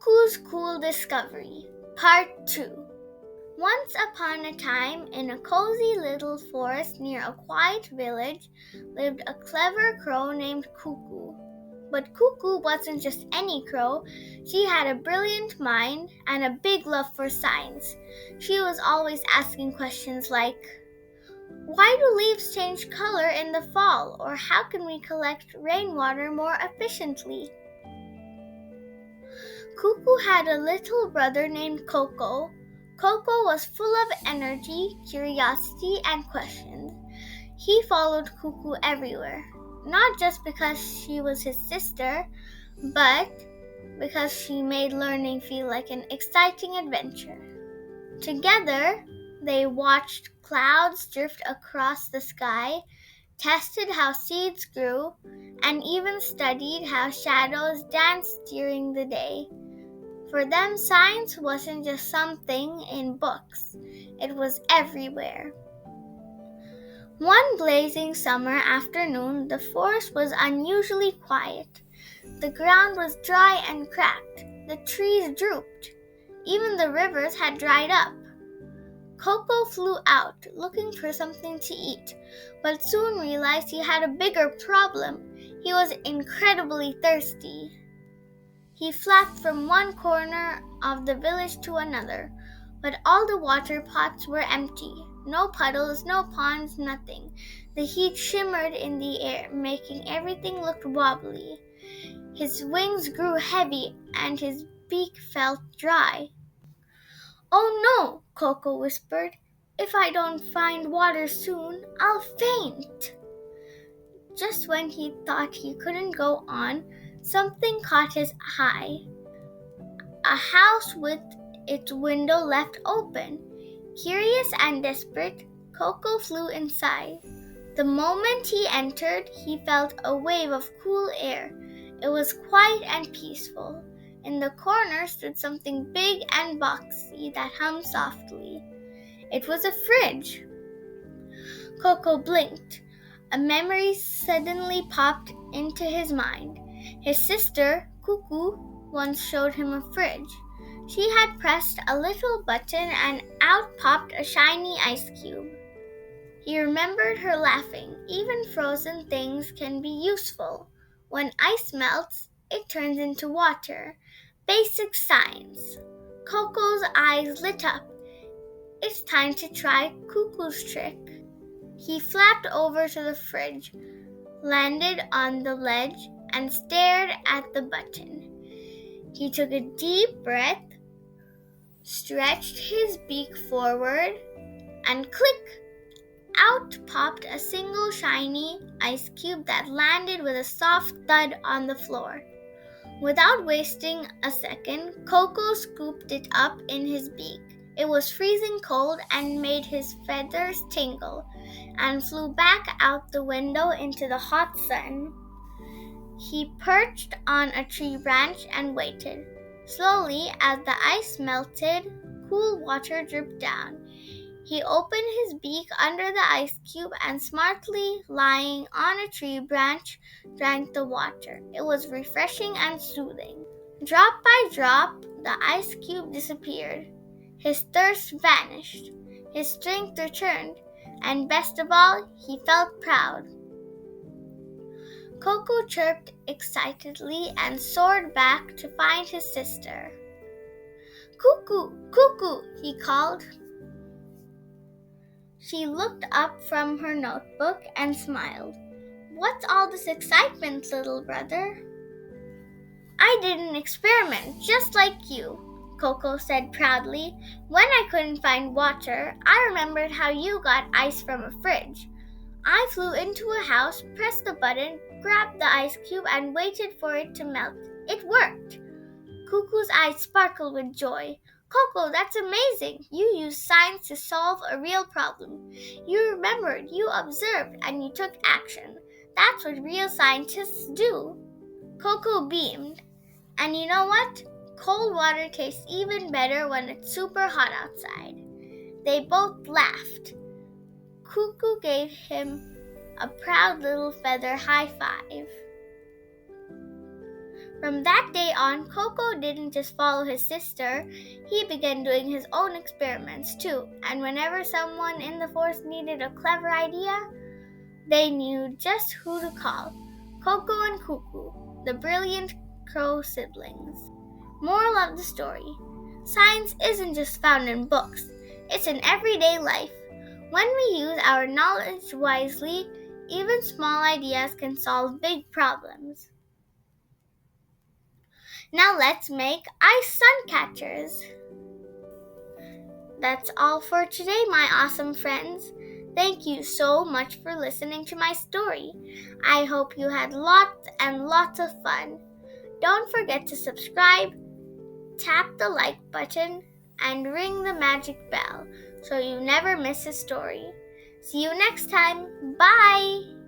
Kuku's Cool Discovery, Part 2. Once upon a time, in a cozy little forest near a quiet village, lived a clever crow named Kuku. But Kuku wasn't just any crow. She had a brilliant mind and a big love for science. She was always asking questions like, why do leaves change color in the fall? Or how can we collect rainwater more efficiently? Kuku had a little brother named KoKo. KoKo was full of energy, curiosity, and questions. He followed Kuku everywhere, not just because she was his sister, but because she made learning feel like an exciting adventure. Together, they watched clouds drift across the sky, tested how seeds grew, and even studied how shadows danced during the day. For them, science wasn't just something in books, it was everywhere. One blazing summer afternoon, the forest was unusually quiet. The ground was dry and cracked. The trees drooped. Even the rivers had dried up. KoKo flew out, looking for something to eat, but soon realized he had a bigger problem. He was incredibly thirsty. He flapped from one corner of the village to another, but all the water pots were empty. No puddles, no ponds, nothing. The heat shimmered in the air, making everything look wobbly. His wings grew heavy and his beak felt dry. "Oh no," KoKo whispered. "If I don't find water soon, I'll faint." Just when he thought he couldn't go on, something caught his eye. A house with its window left open. Curious and desperate, KoKo flew inside. The moment he entered, he felt a wave of cool air. It was quiet and peaceful. In the corner stood something big and boxy that hummed softly. It was a fridge. KoKo blinked. A memory suddenly popped into his mind. His sister, Kuku, once showed him a fridge. She had pressed a little button and out popped a shiny ice cube. He remembered her laughing. Even frozen things can be useful. When ice melts, it turns into water. Basic science. KoKo's eyes lit up. It's time to try Kuku's trick. He flapped over to the fridge, landed on the ledge, and stared at the button. He took a deep breath, stretched his beak forward, and click! Out popped a single shiny ice cube that landed with a soft thud on the floor. Without wasting a second, KoKo scooped it up in his beak. It was freezing cold and made his feathers tingle, and flew back out the window into the hot sun. He perched on a tree branch and waited. Slowly, as the ice melted, cool water dripped down. He opened his beak under the ice cube and smartly lying on a tree branch, drank the water. It was refreshing and soothing. Drop by drop, the ice cube disappeared. His thirst vanished. His strength returned. And best of all, he felt proud. KoKo chirped excitedly and soared back to find his sister. "Kuku, Kuku," he called. She looked up from her notebook and smiled. "What's all this excitement, little brother?" "I did an experiment just like you," KoKo said proudly. "When I couldn't find water, I remembered how you got ice from a fridge. I flew into a house, pressed the button, grabbed the ice cube, and waited for it to melt. It worked." Kuku's eyes sparkled with joy. "KoKo, that's amazing! You used science to solve a real problem. You remembered, you observed, and you took action. That's what real scientists do." KoKo beamed. "And you know what? Cold water tastes even better when it's super hot outside." They both laughed. Kuku gave him a proud little feather high five. From that day on, KoKo didn't just follow his sister, he began doing his own experiments too. And whenever someone in the forest needed a clever idea, they knew just who to call. KoKo and Kuku, the brilliant crow siblings. Moral of the story: science isn't just found in books, it's in everyday life. When we use our knowledge wisely, even small ideas can solve big problems. Now let's make ice sun catchers. That's all for today, my awesome friends. Thank you so much for listening to my story. I hope you had lots and lots of fun. Don't forget to subscribe, tap the like button, and ring the magic bell so you never miss a story. See you next time. Bye!